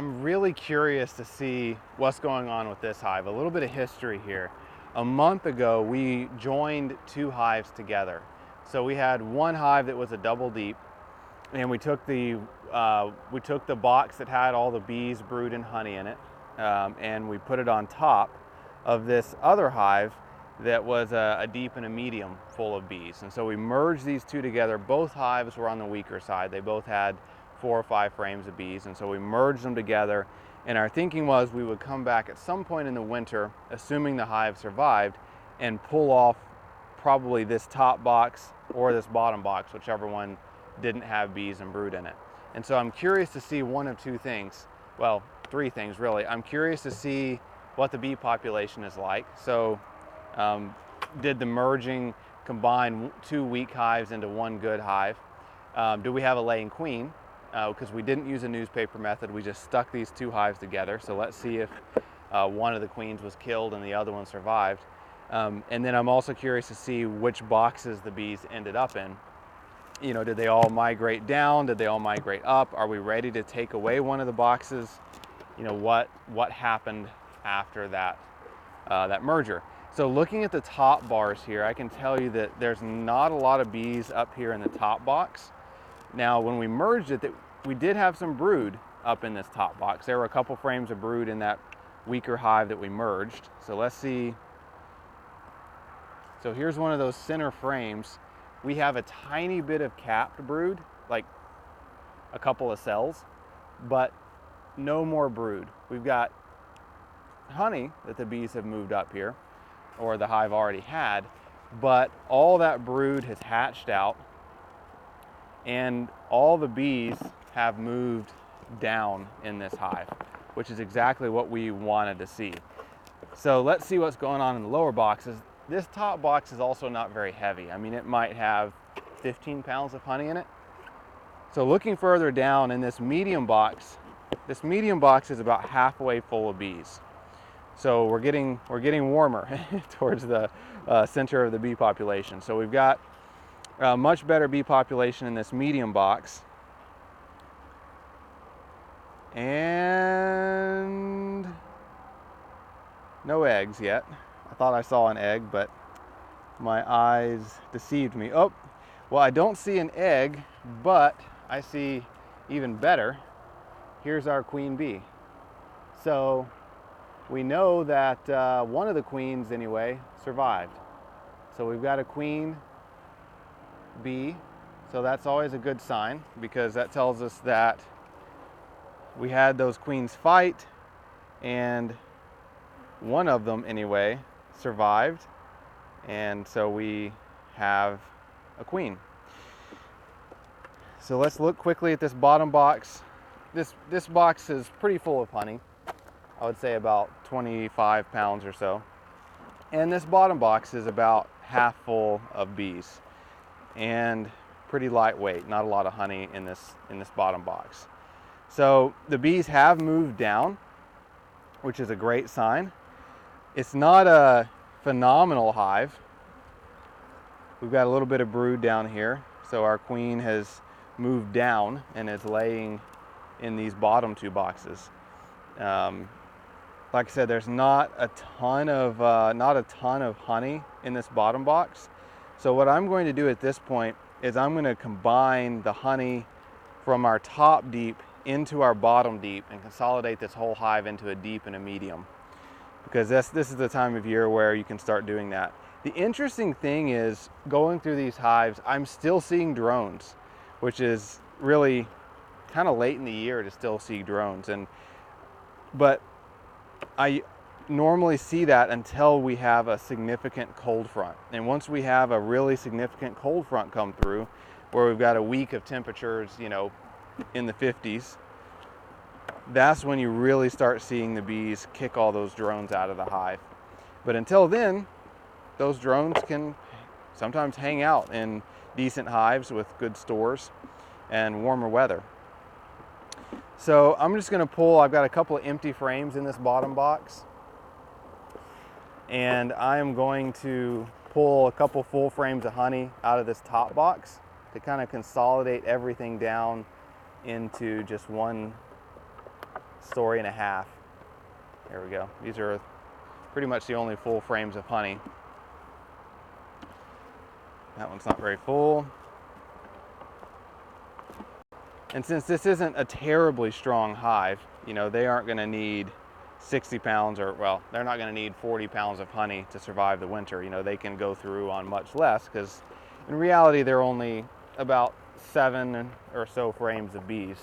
I'm really curious to see what's going on with this hive. A little bit of history here. A month ago, we joined two hives together. So we had one hive that was a double deep, and we took the box that had all the bees, brood, and honey in it, and we put it on top of this other hive that was a deep and a medium full of bees. And so we merged these two together. Both hives were on the weaker side. They both had 4 or 5 frames of bees, and so we merged them together. And our thinking was we would come back at some point in the winter, assuming the hive survived, and pull off probably this top box or this bottom box, whichever one didn't have bees and brood in it. And so I'm curious to see one of two things. Well, 3 things really. I'm curious to see what the bee population is like. So did the merging combine 2 weak hives into 1 good hive? Do we have a laying queen? Because we didn't use a newspaper method, we just stuck these 2 hives together. So let's see if one of the queens was killed and the other one survived. And then I'm also curious to see which boxes the bees ended up in. You know, did they all migrate down? Did they all migrate up? Are we ready to take away one of the boxes? You know, what happened after that merger? So looking at the top bars here, I can tell you that there's not a lot of bees up here in the top box. Now, when we merged it, we did have some brood up in this top box. There were a couple frames of brood in that weaker hive that we merged. So let's see. So here's one of those center frames. We have a tiny bit of capped brood, like a couple of cells, but no more brood. We've got honey that the bees have moved up here, or the hive already had, but all that brood has hatched out, and all the bees have moved down in this hive, which is exactly what we wanted to see. So let's see what's going on in the lower boxes. This top box is also not very heavy. I mean, it might have 15 pounds of honey in it. So looking further down in this medium box is about halfway full of bees. So we're getting warmer towards the center of the bee population. So we've got a much better bee population in this medium box. And no eggs yet. I thought I saw an egg, but my eyes deceived me. Oh, well, I don't see an egg, but I see even better. Here's our queen bee. So we know that one of the queens, anyway, survived. So we've got a queen bee. So that's always a good sign, because that tells us that we had those queens fight, and one of them, anyway, survived. And so we have a queen. So let's look quickly at this bottom box. This box is pretty full of honey. I would say about 25 pounds or so. And this bottom box is about half full of bees, and pretty lightweight, not a lot of honey in this bottom box. So the bees have moved down, which is a great sign. It's not a phenomenal hive. We've got a little bit of brood down here. So our queen has moved down and is laying in these bottom 2 boxes. Like I said, there's not a ton of honey in this bottom box. So what I'm going to do at this point is I'm going to combine the honey from our top deep into our bottom deep and consolidate this whole hive into a deep and a medium, because this is the time of year where you can start doing that. The interesting thing is, going through these hives, I'm still seeing drones, which is really kind of late in the year to still see drones. But I normally see that until we have a significant cold front. And once we have a really significant cold front come through, where we've got a week of temperatures, you know, in the 50s, that's when you really start seeing the bees kick all those drones out of the hive. But until then, those drones can sometimes hang out in decent hives with good stores and warmer weather. So I'm just going to pull, I've got a couple of empty frames in this bottom box, and I am going to pull a couple full frames of honey out of this top box to kind of consolidate everything down into just one story and a half. There we go. These are pretty much the only full frames of honey. That one's not very full. And since this isn't a terribly strong hive, you know, they aren't going to need 60 pounds or, well, they're not going to need 40 pounds of honey to survive the winter. You know, they can go through on much less because in reality they're only about 7 or so frames of bees,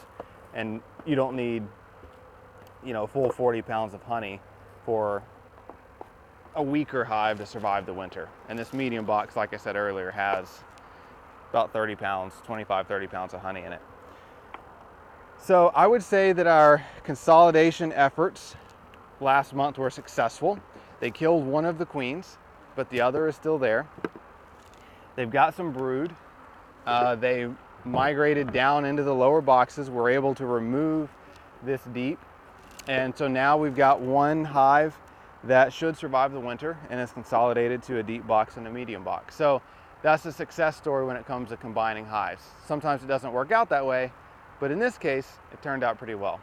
and you don't need, you know, full 40 pounds of honey for a weaker hive to survive the winter. And this medium box, like I said earlier, has about 30 pounds, 25, 30 pounds of honey in it. So I would say that our consolidation efforts last month were successful. They killed one of the queens, but the other is still there. They've got some brood. They migrated down into the lower boxes. We're able to remove this deep. And so now we've got one hive that should survive the winter and is consolidated to a deep box and a medium box. So that's a success story when it comes to combining hives. Sometimes it doesn't work out that way, but in this case, it turned out pretty well.